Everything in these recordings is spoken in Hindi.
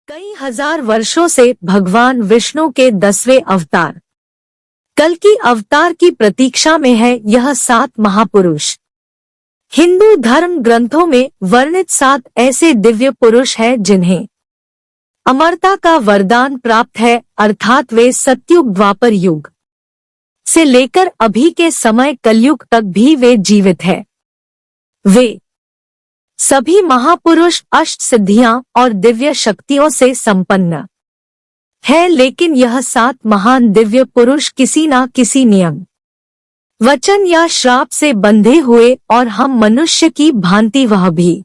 कई हजार वर्षों से भगवान विष्णु के 10वें अवतार कल्कि अवतार की प्रतीक्षा में है यह 7 महापुरुष। हिंदू धर्म ग्रंथों में वर्णित 7 ऐसे दिव्य पुरुष हैं जिन्हें अमरता का वरदान प्राप्त है, अर्थात वे सतयुग द्वापर युग से लेकर अभी के समय कलयुग तक भी वे जीवित है। वे सभी महापुरुष अष्ट सिद्धियां और दिव्य शक्तियों से संपन्न है, लेकिन यह 7 महान दिव्य पुरुष किसी न किसी नियम, वचन या श्राप से बंधे हुए और हम मनुष्य की भांति वह भी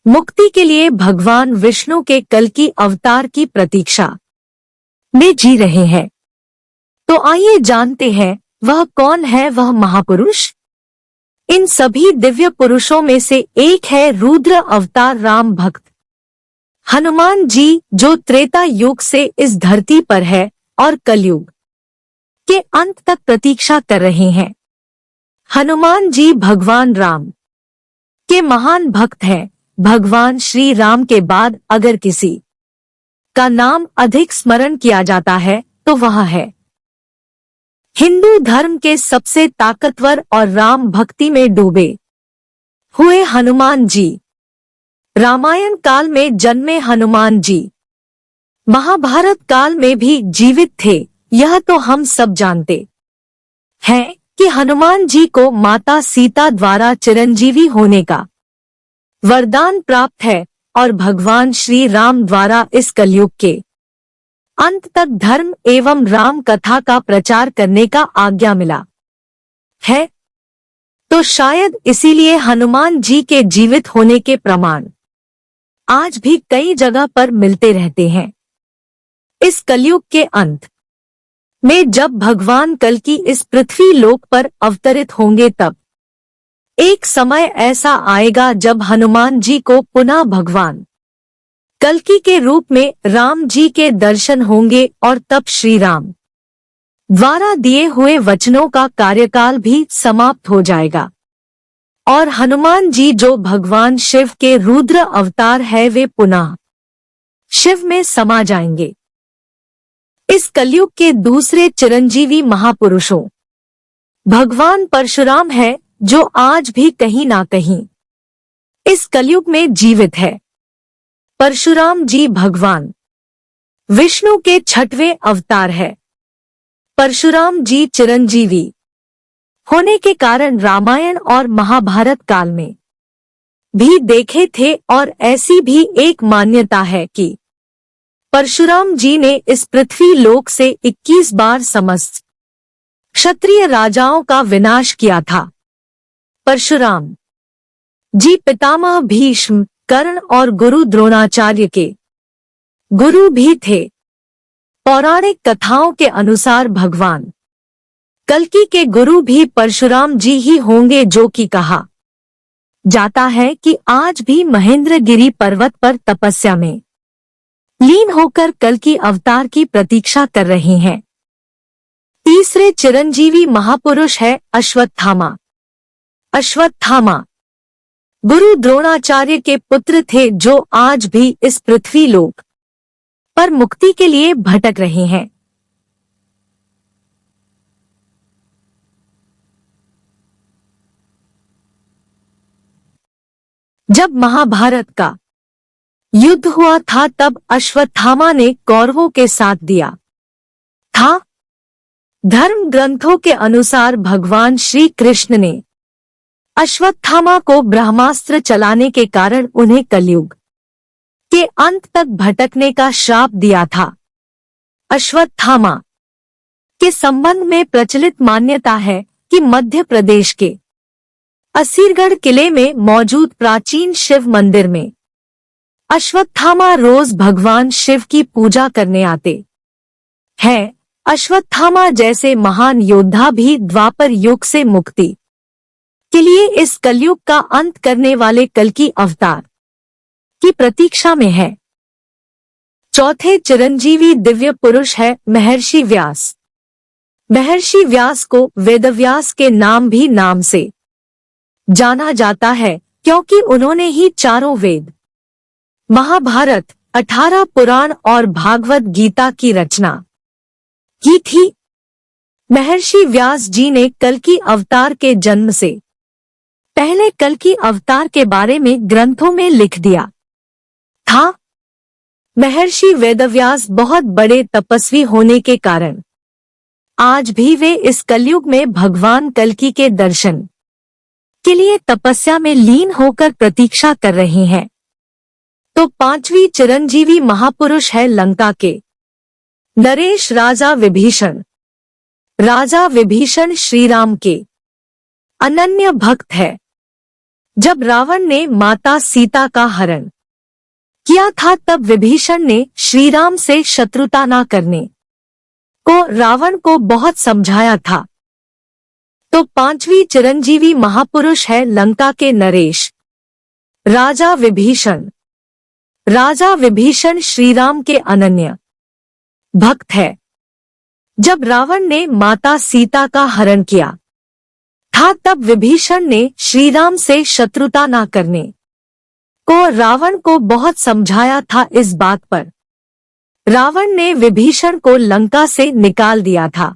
मुक्ति के लिए भगवान विष्णु के कल्कि अवतार की प्रतीक्षा में जी रहे हैं। तो आइए जानते हैं वह कौन है वह महापुरुष। इन सभी दिव्य पुरुषों में से एक है रुद्र अवतार राम भक्त हनुमान जी, जो त्रेता युग से इस धरती पर है और कलयुग के अंत तक प्रतीक्षा कर रहे हैं। हनुमान जी भगवान राम के महान भक्त हैं। भगवान श्री राम के बाद अगर किसी का नाम अधिक स्मरण किया जाता है तो वह है हिंदू धर्म के सबसे ताकतवर और राम भक्ति में डूबे हुए हनुमान जी। रामायण काल में जन्मे हनुमान जी महाभारत काल में भी जीवित थे। यह तो हम सब जानते हैं कि हनुमान जी को माता सीता द्वारा चिरंजीवी होने का वरदान प्राप्त है और भगवान श्री राम द्वारा इस कलयुग के अंत तक धर्म एवं राम कथा का प्रचार करने का आज्ञा मिला है। तो शायद इसीलिए हनुमान जी के जीवित होने के प्रमाण आज भी कई जगह पर मिलते रहते हैं। इस कलयुग के अंत में जब भगवान कल्कि इस पृथ्वी लोक पर अवतरित होंगे तब एक समय ऐसा आएगा जब हनुमान जी को पुनः भगवान कल्कि के रूप में राम जी के दर्शन होंगे और तब श्री राम द्वारा दिए हुए वचनों का कार्यकाल भी समाप्त हो जाएगा और हनुमान जी जो भगवान शिव के रुद्र अवतार है वे पुनः शिव में समा जाएंगे। इस कलयुग के दूसरे चिरंजीवी महापुरुषों भगवान परशुराम है, जो आज भी कहीं ना कहीं इस कलयुग में जीवित है। परशुराम जी भगवान विष्णु के 6वें अवतार है। परशुराम जी चिरंजीवी होने के कारण रामायण और महाभारत काल में भी देखे थे और ऐसी भी एक मान्यता है कि परशुराम जी ने इस पृथ्वी लोक से 21 बार समस्त क्षत्रिय राजाओं का विनाश किया था। परशुराम जी पितामह भीष्म, कर्ण और गुरु द्रोणाचार्य के गुरु भी थे। पौराणिक कथाओं के अनुसार भगवान कल्कि के गुरु भी परशुराम जी ही होंगे, जो कि कहा जाता है कि आज भी महेंद्रगिरी पर्वत पर तपस्या में लीन होकर कल्कि अवतार की प्रतीक्षा कर रहे हैं। तीसरे चिरंजीवी महापुरुष है अश्वत्थामा। अश्वत्थामा गुरु द्रोणाचार्य के पुत्र थे, जो आज भी इस पृथ्वी लोक पर मुक्ति के लिए भटक रहे हैं। जब महाभारत का युद्ध हुआ था तब अश्वत्थामा ने कौरवों के साथ दिया था। धर्म ग्रंथों के अनुसार भगवान श्री कृष्ण ने अश्वत्थामा को ब्रह्मास्त्र चलाने के कारण उन्हें कलयुग के अंत तक भटकने का श्राप दिया था। अश्वत्थामा के संबंध में प्रचलित मान्यता है कि मध्य प्रदेश के असीरगढ़ किले में मौजूद प्राचीन शिव मंदिर में अश्वत्थामा रोज भगवान शिव की पूजा करने आते हैं। अश्वत्थामा जैसे महान योद्धा भी द्वापर युग से मुक्ति के लिए इस कलयुग का अंत करने वाले कल्कि अवतार की प्रतीक्षा में है। चौथे चिरंजीवी दिव्य पुरुष है महर्षि व्यास। महर्षि व्यास को वेदव्यास के नाम से जाना जाता है, क्योंकि उन्होंने ही चारों वेद महाभारत, 18 पुराण और भागवत गीता की रचना की थी। महर्षि व्यास जी ने कल्कि अवतार के जन्म से पहले कल्कि अवतार के बारे में ग्रंथों में लिख दिया था। महर्षि वेदव्यास बहुत बड़े तपस्वी होने के कारण आज भी वे इस कलयुग में भगवान कल्कि के दर्शन के लिए तपस्या में लीन होकर प्रतीक्षा कर रहे हैं। तो पांचवी चिरंजीवी महापुरुष है लंका के नरेश राजा विभीषण। राजा विभीषण श्री राम के अनन्य भक्त है। जब रावण ने माता सीता का हरण किया था तब विभीषण ने श्री राम से शत्रुता न करने को रावण को बहुत समझाया था। तो पांचवी चिरंजीवी महापुरुष है लंका के नरेश राजा विभीषण। राजा विभीषण श्री राम के अनन्य भक्त है। जब रावण ने माता सीता का हरण किया था तब विभीषण ने श्री राम से शत्रुता न करने को रावण को बहुत समझाया था। इस बात पर रावण ने विभीषण को लंका से निकाल दिया था।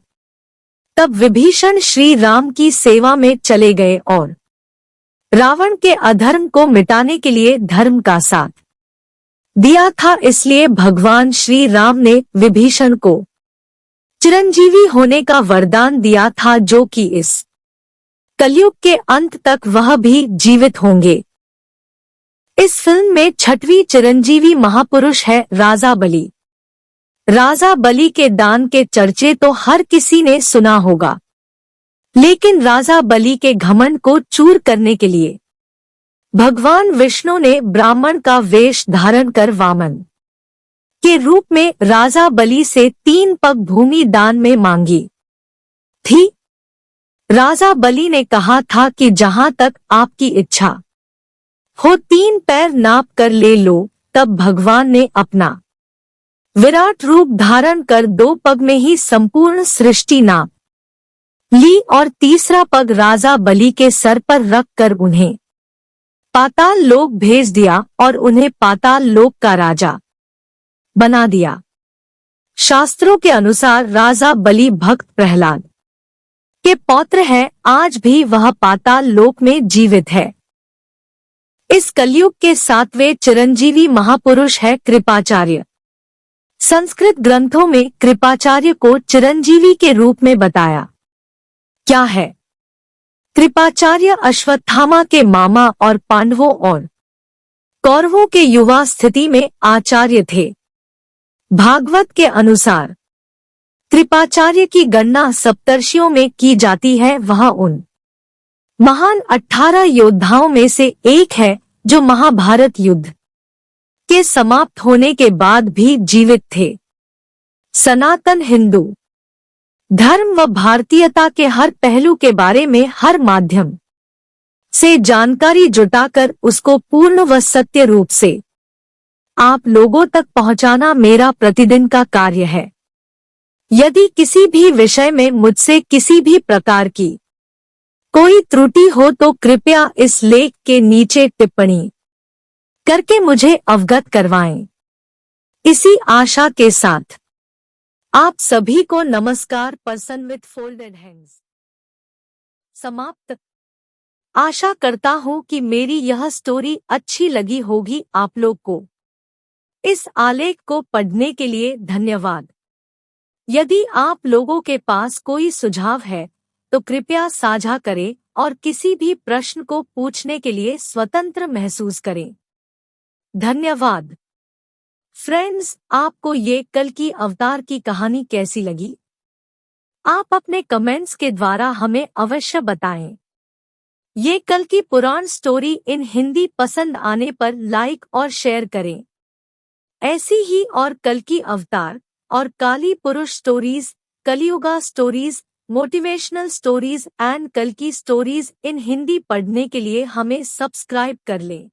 तब विभीषण श्री राम की सेवा में चले गए और रावण के अधर्म को मिटाने के लिए धर्म का साथ दिया था। इसलिए भगवान श्री राम ने विभीषण को चिरंजीवी होने का वरदान दिया था, जो कि इस कलयुग के अंत तक वह भी जीवित होंगे। इस फिल्म में छठवीं चिरंजीवी महापुरुष है राजा बलि। राजा बलि के दान के चर्चे तो हर किसी ने सुना होगा, लेकिन राजा बलि के घमंड को चूर करने के लिए भगवान विष्णु ने ब्राह्मण का वेश धारण कर वामन के रूप में राजा बलि से 3 पग भूमि दान में मांगी थी। राजा बलि ने कहा था कि जहां तक आपकी इच्छा हो 3 पैर नाप कर ले लो। तब भगवान ने अपना विराट रूप धारण कर 2 पग में ही संपूर्ण सृष्टि नाप ली और तीसरा पग राजा बलि के सर पर रख कर उन्हें पाताल लोक भेज दिया और उन्हें पाताल लोक का राजा बना दिया। शास्त्रों के अनुसार राजा बलि भक्त प्रहलाद के पौत्र है। आज भी वह पाताल लोक में जीवित है। इस कलयुग के 7वें चिरंजीवी महापुरुष है कृपाचार्य। संस्कृत ग्रंथों में कृपाचार्य को चिरंजीवी के रूप में बताया क्या है। कृपाचार्य अश्वत्थामा के मामा और पांडवों और कौरवों के युवा स्थिति में आचार्य थे। भागवत के अनुसार कृपाचार्य की गणना सप्तर्षियों में की जाती है। वह उन महान 18 योद्धाओं में से एक है जो महाभारत युद्ध के समाप्त होने के बाद भी जीवित थे। सनातन हिंदू धर्म व भारतीयता के हर पहलू के बारे में हर माध्यम से जानकारी जुटाकर उसको पूर्ण व सत्य रूप से आप लोगों तक पहुंचाना मेरा प्रतिदिन का कार्य है। यदि किसी भी विषय में मुझसे किसी भी प्रकार की कोई त्रुटि हो तो कृपया इस लेख के नीचे टिप्पणी करके मुझे अवगत करवाएं। इसी आशा के साथ आप सभी को नमस्कार। पर्सन विथ फोल्डेड हैंड्स समाप्त। आशा करता हूं कि मेरी यह स्टोरी अच्छी लगी होगी आप लोग को। इस आलेख को पढ़ने के लिए धन्यवाद। यदि आप लोगों के पास कोई सुझाव है तो कृपया साझा करें और किसी भी प्रश्न को पूछने के लिए स्वतंत्र महसूस करें। धन्यवाद। फ्रेंड्स, आपको ये कल्कि अवतार की कहानी कैसी लगी? आप अपने कमेंट्स के द्वारा हमें अवश्य बताएं। ये कल्कि पुराण स्टोरी इन हिंदी पसंद आने पर लाइक और शेयर करें। ऐसी ही और कल्कि अवतार और काली पुरुष stories, Kaliyuga stories, motivational stories and कल्कि स्टोरीज इन हिंदी पढ़ने के लिए हमें सब्सक्राइब कर लें।